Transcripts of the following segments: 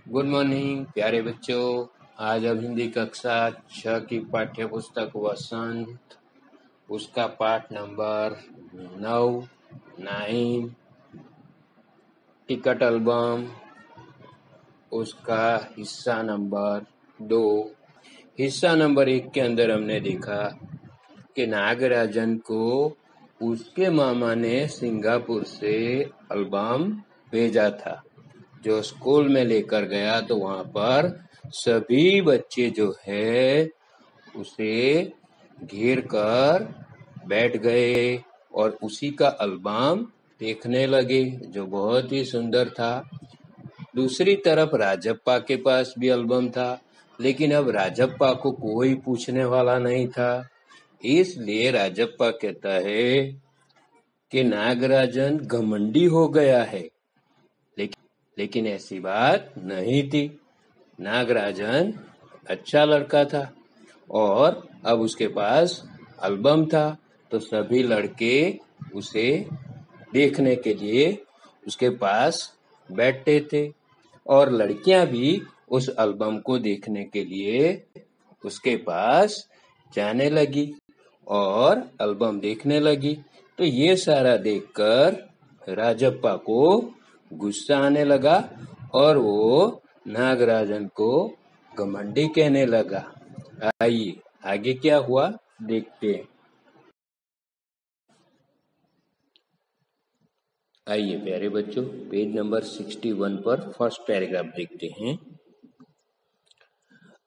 Good morning प्यारे बच्चों। आज अब हिंदी कक्षा 6 की पाठ्य पुस्तक वसंत, उसका पाठ नंबर 9, 9 टिकट एल्बम, उसका हिस्सा नंबर 2। हिस्सा नंबर 1 के अंदर हमने देखा कि नागराजन को उसके मामा ने सिंगापुर से एल्बम भेजा था, जो स्कूल में लेकर गया तो वहां पर सभी बच्चे जो है उसे घेर कर बैठ गए और उसी का एल्बम देखने लगे, जो बहुत ही सुंदर था। दूसरी तरफ राजप्पा के पास भी एल्बम था, लेकिन अब राजप्पा को कोई पूछने वाला नहीं था। इसलिए राजप्पा कहता है कि नागराजन घमंडी हो गया है, लेकिन ऐसी बात नहीं थी। नागराजन अच्छा लड़का था और अब उसके पास एल्बम था, तो सभी लड़के उसे देखने के लिए उसके पास बैठते थे और लड़कियां भी उस एल्बम को देखने के लिए उसके पास जाने लगी और एल्बम देखने लगी। तो ये सारा देखकर राजप्पा को गुस्सा आने लगा और वो नागराजन को घमंडी कहने लगा। आइए आगे क्या हुआ देखते हैं। आइए प्यारे बच्चों, पेज नंबर 61 पर फर्स्ट पैराग्राफ देखते हैं।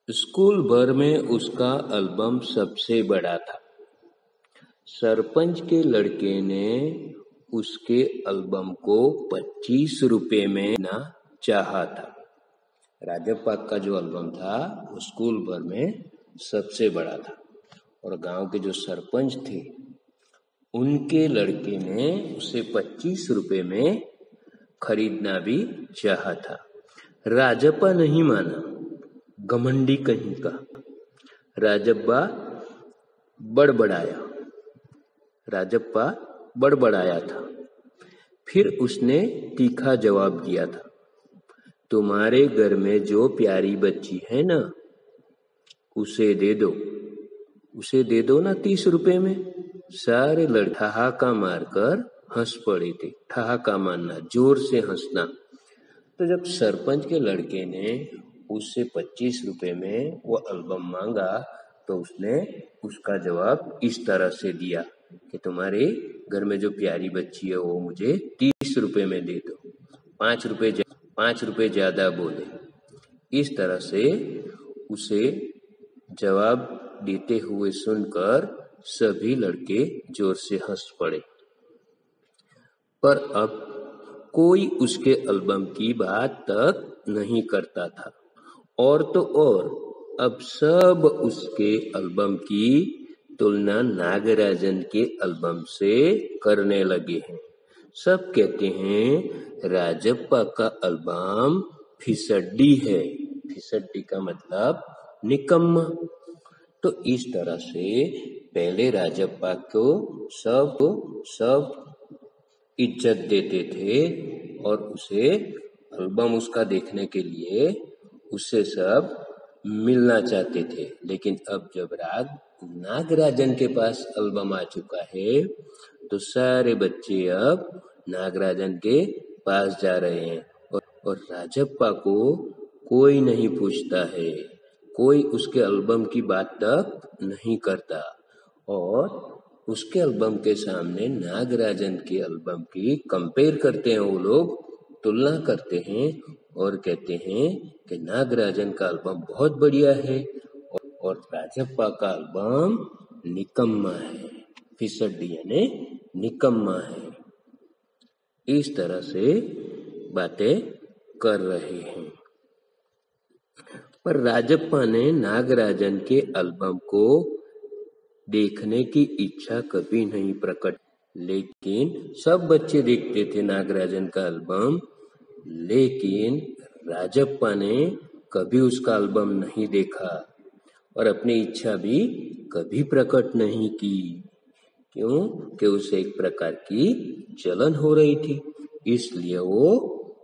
स्कूल भर में उसका एल्बम सबसे बड़ा था। सरपंच के लड़के ने उसके एल्बम को 25 रुपए में ना चाहा था। राजप्पा का जो एल्बम था वो स्कूल भर में सबसे बड़ा था और गांव के जो सरपंच थे उनके लड़के ने उसे 25 रुपए में खरीदना भी चाहा था। राजप्पा नहीं माना, घमंडी कहीं का। राजप्पा बड़बड़ाया था। फिर उसने तीखा जवाब दिया था, तुम्हारे घर में जो प्यारी बच्ची है ना, उसे दे दो ना 30 रुपए में। सारे लड़के ठहाका मारकर हंस पड़े थे। ठहाका मारना, जोर से हंसना। तो जब सरपंच के लड़के ने उससे 25 रुपए में वो एल्बम मांगा तो उसने उसका जवाब इस तरह से दिया कि तुम्हारे घर में जो प्यारी बच्ची है वो मुझे 30 रुपए में दे दो, 5 रुपए ज्यादा बोले। इस तरह से उसे जवाब देते हुए सुनकर सभी लड़के जोर से हंस पड़े। पर अब कोई उसके एल्बम की बात तक नहीं करता था। और तो और अब सब उसके एल्बम की तुलना नागराजन के एल्बम से करने लगे हैं। सब कहते हैं राजप्पा का एल्बम फिसड्डी है। फिसड्डी का मतलब निकम्मा। तो इस तरह से पहले राजप्पा को सब इज्जत देते थे और उसे एल्बम उसका देखने के लिए उससे सब मिलना चाहते थे। लेकिन अब जब नागराजन के पास एल्बम आ चुका है तो सारे बच्चे अब नागराजन के पास जा रहे हैं और राजप्पा को कोई नहीं पूछता है, कोई उसके एल्बम की बात तक नहीं करता और उसके एल्बम के सामने नागराजन के एल्बम की कंपेयर करते हैं। वो लोग तुलना करते हैं और कहते हैं कि नागराजन का एल्बम बहुत बढ़िया है और राजप्पा का एल्बम निकम्मा है। फिसड्डी यानी निकम्मा है। इस तरह से बातें कर रहे हैं। पर राजप्पा ने नागराजन के एल्बम को देखने की इच्छा कभी नहीं प्रकट। लेकिन सब बच्चे देखते थे नागराजन का एल्बम, लेकिन राजप्पा ने कभी उसका एल्बम नहीं देखा और अपनी इच्छा भी कभी प्रकट नहीं की। क्यों? कि उसे एक प्रकार की जलन हो रही थी, इसलिए वो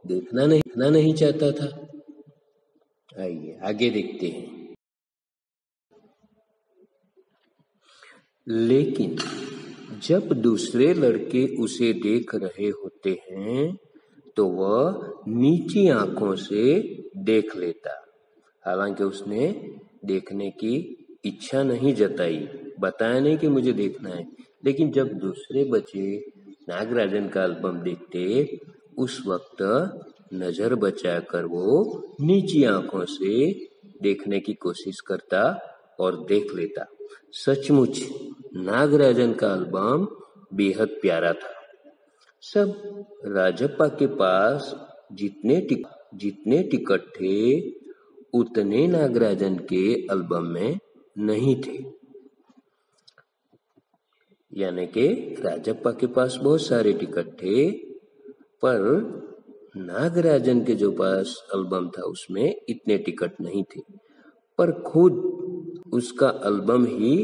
देखना नहीं चाहता था। आइए आगे देखते हैं। लेकिन जब दूसरे लड़के उसे देख रहे होते हैं तो वह नीची आंखों से देख लेता। हालांकि उसने देखने की इच्छा नहीं जताई, बताया नहीं कि मुझे देखना है, लेकिन जब दूसरे बच्चे नागराजन का एल्बम देखते उस वक्त नजर बचाकर वो नीची आंखों से देखने की कोशिश करता और देख लेता। सचमुच नागराजन का एल्बम बेहद प्यारा था। सब राजप्पा के पास जितने टिकट थे उतने नागराजन के एल्बम में नहीं थे। यानी कि राजप्पा के पास बहुत सारे टिकट थे, पर नागराजन के जो पास एल्बम था उसमें इतने टिकट नहीं थे। पर खुद उसका एल्बम ही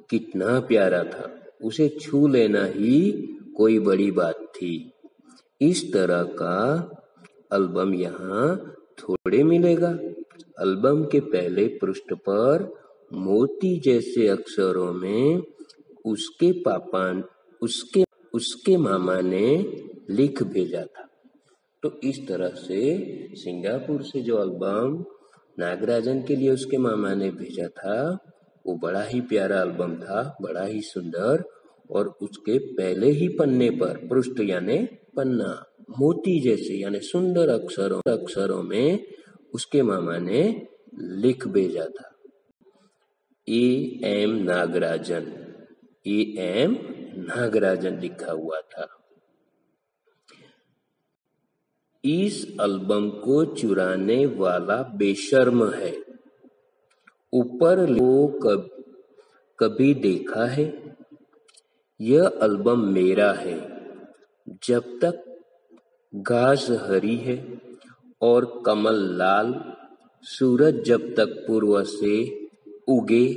कितना प्यारा था, उसे छू लेना ही कोई बड़ी बात थी। इस तरह का एल्बम यहाँ थोड़े मिलेगा। एल्बम के पहले पृष्ठ पर मोती जैसे अक्षरों में उसके मामा ने लिख भेजा था। तो इस तरह से सिंगापुर से जो एल्बम नागराजन के लिए उसके मामा ने भेजा था वो बड़ा ही प्यारा एल्बम था, बड़ा ही सुंदर। और उसके पहले ही पन्ने पर पृष्ठ यानी पन्ना मोती जैसे यानी सुंदर अक्षरों में उसके मामा ने लिख भेजा था, A.M. नागराजन। A.M. नागराजन लिखा हुआ था। इस एल्बम को चुराने वाला बेशर्म है। ऊपर को कभी देखा है? यह एल्बम मेरा है। जब तक घास हरी है और कमल लाल, सूरज जब तक पूर्व से उगे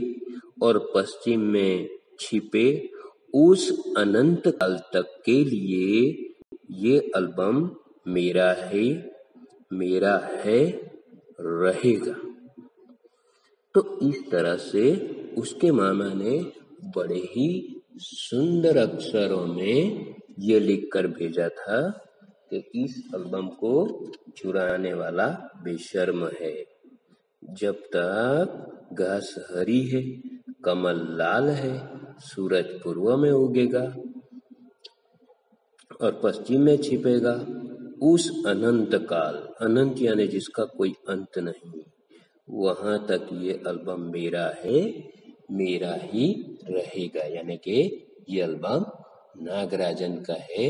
और पश्चिम में छिपे, उस अनंत काल तक के लिए ये एल्बम मेरा है, रहेगा। तो इस तरह से उसके मामा ने बड़े ही सुंदर अक्षरों में ये लिखकर भेजा था कि इस एल्बम को चुराने वाला बेशर्म है। जब तक घास हरी है, कमल लाल है, सूरज पूर्व में उगेगा और पश्चिम में छिपेगा, उस अनंत काल, अनंत यानी जिसका कोई अंत नहीं, वहां तक ये एल्बम मेरा है, मेरा ही रहेगा। यानी कि ये एल्बम नागराजन का है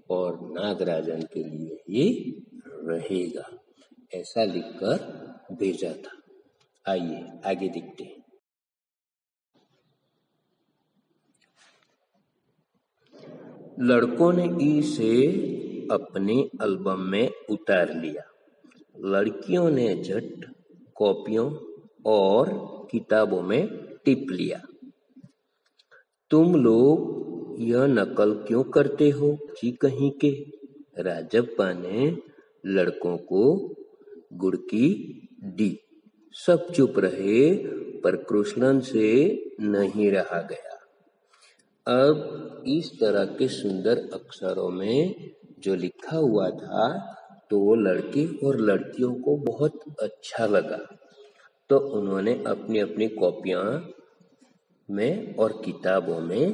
और नागराजन के लिए ही रहेगा, ऐसा लिखकर भेजा था। आइए आगे देखते हैं। लड़कों ने इसे अपने एल्बम में उतार लिया। लड़कियों ने झट कॉपियों और किताबों में टिप लिया। तुम लोग यह नकल क्यों करते हो जी कहीं के? राजप्पा ने लड़कों को गुड़की दी। सब चुप रहे, पर कृष्णन से नहीं रहा गया। अब इस तरह के सुंदर अक्षरों में जो लिखा हुआ था तो वो लड़के और लड़कियों को बहुत अच्छा लगा। तो उन्होंने अपनी अपनी कॉपियां में और किताबों में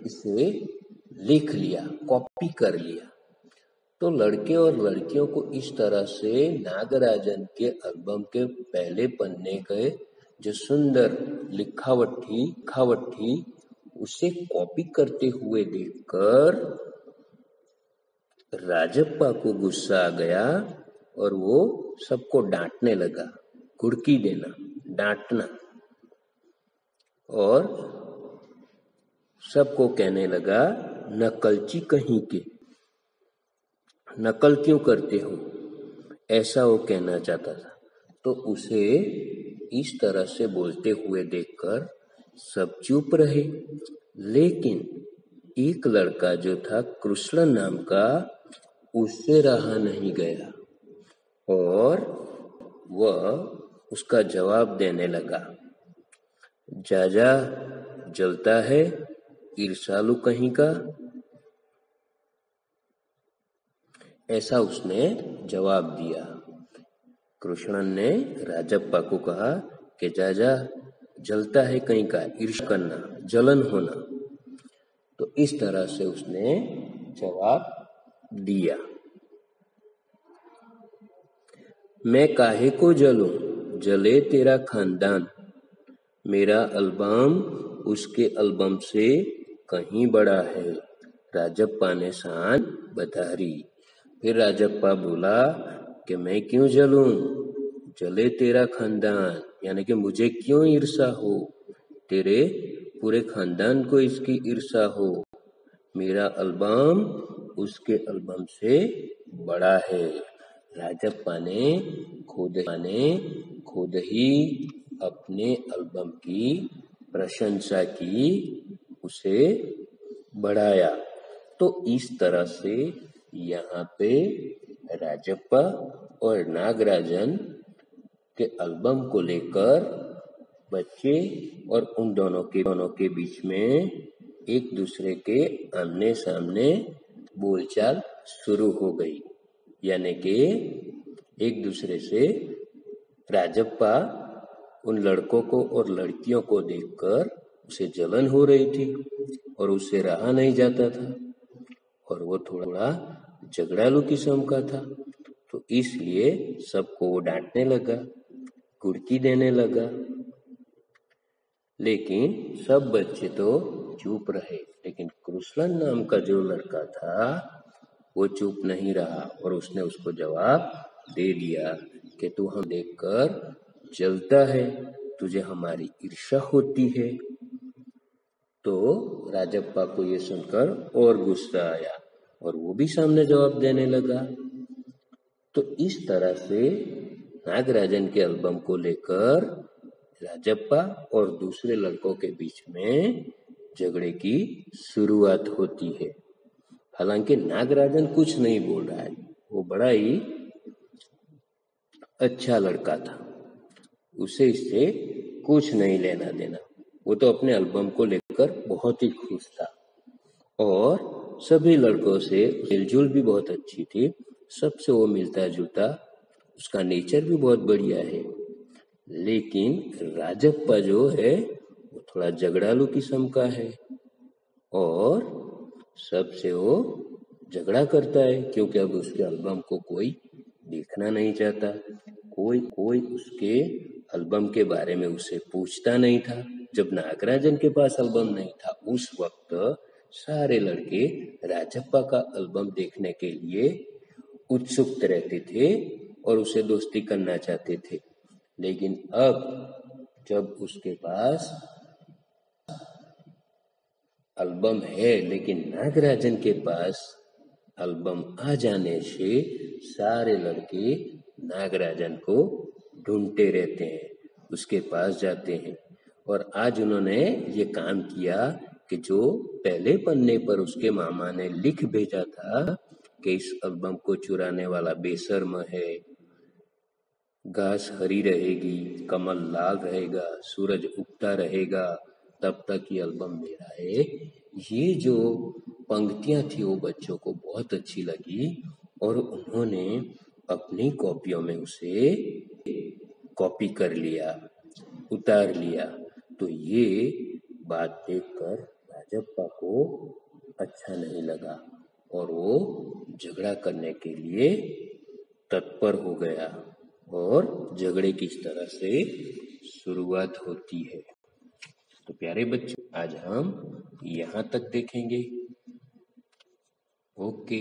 इसे लिख लिया, कॉपी कर लिया। तो लड़के और लड़कियों को इस तरह से नागराजन के एल्बम के पहले पन्ने के जो सुंदर लिखावट थी उसे कॉपी करते हुए देखकर राजप्पा को गुस्सा आ गया और वो सबको डांटने लगा। घुड़की देना, डांटना, और सबको कहने लगा, नकलची कहीं के, नकल क्यों करते हो, ऐसा वो कहना चाहता था। तो उसे इस तरह से बोलते हुए देखकर सब चुप रहे। लेकिन एक लड़का जो था कृष्ण नाम का, उससे रहा नहीं गया और वह उसका जवाब देने लगा, जा जा, जलता है, ईर्ष्यालु कहीं का। ऐसा उसने जवाब दिया। कृष्णन ने राजप्पा को कहा कि जा जा, जलता है कहीं का, ईर्ष्या करना, जलन होना। तो इस तरह से उसने जवाब दिया। मैं काहे को जलूं, जले तेरा खानदान, मेरा एल्बम उसके एल्बम से कहीं बड़ा है। राजप्पा ने शान बधारी। फिर राजप्पा बोला कि मैं क्यों जलूं, जले तेरा खानदान, यानी कि मुझे क्यों ईर्ष्या हो, तेरे पूरे खानदान को इसकी ईर्ष्या हो। मेरा एल्बम उसके एल्बम से बड़ा है। राजप्पा ने खुद ही अपने एल्बम की प्रशंसा की, उसे बढ़ाया। तो इस तरह से यहाँ पे राजप्पा और नागराजन के एल्बम को लेकर बच्चे और उन दोनों के बीच में एक दूसरे के आमने सामने बोलचाल शुरू हो गई। यानी कि एक दूसरे से राजप्पा उन लड़कों को और लड़कियों को देखकर उसे जलन हो रही थी और उससे रहा नहीं जाता था, और वो थोड़ा झगड़ालू किस्म का था। तो इसलिए सबको वो डांटने लगा, कुर्की देने लगा। लेकिन सब बच्चे तो चुप रहे, लेकिन कृष्णन नाम का जो लड़का था वो चुप नहीं रहा और उसने उसको जवाब दे दिया कि तू हम देखकर जलता है, तुझे हमारी ईर्ष्या होती है। तो राजप्पा को ये सुनकर और गुस्सा आया और वो भी सामने जवाब देने लगा। तो इस तरह से नागराजन के एल्बम को लेकर राजप्पा और दूसरे लड़कों के बीच में झगड़े की शुरुआत होती है। हालांकि नागराजन कुछ नहीं बोल रहा है, वो बड़ा ही अच्छा लड़का था, उसे इससे कुछ नहीं लेना देना। वो तो अपने एल्बम को लेकर बहुत ही खुश था और सभी लड़कों से मिलजुल भी बहुत अच्छी थी, सबसे वो मिलता जुलता, उसका नेचर भी बहुत बढ़िया है। लेकिन राजप्पा जो है वो थोड़ा झगड़ालू किस्म का है और सबसे वो झगड़ा करता है, क्योंकि अब उसके एल्बम को कोई देखना नहीं चाहता, कोई उसके एल्बम के बारे में उसे पूछता नहीं था। जब नागराजन के पास एल्बम नहीं था उस वक्त सारे लड़के राजप्पा का एल्बम देखने के लिए उत्सुक रहते थे और उसे दोस्ती करना चाहते थे। लेकिन अब जब उसके पास एल्बम है, लेकिन नागराजन के पास एल्बम आ जाने से सारे लड़के नागराजन को ढूंढते रहते हैं, उसके पास जाते हैं। और आज उन्होंने ये काम किया कि जो पहले पन्ने पर उसके मामा ने लिख भेजा था कि इस एल्बम को चुराने वाला बेशर्म है, घास हरी रहेगी, कमल लाल रहेगा, सूरज उगता रहेगा, तब तक ये एल्बम मेरा है। ये जो पंक्तियां थी वो बच्चों को बहुत अच्छी लगी और उन्होंने अपनी कॉपियों में उसे कॉपी कर लिया, उतार लिया। तो ये बात देखकर राजप्पा को अच्छा नहीं लगा और वो झगड़ा करने के लिए तत्पर हो गया और झगड़े किस तरह से शुरुआत होती है। तो प्यारे बच्चों, आज हम यहाँ तक देखेंगे। ओके।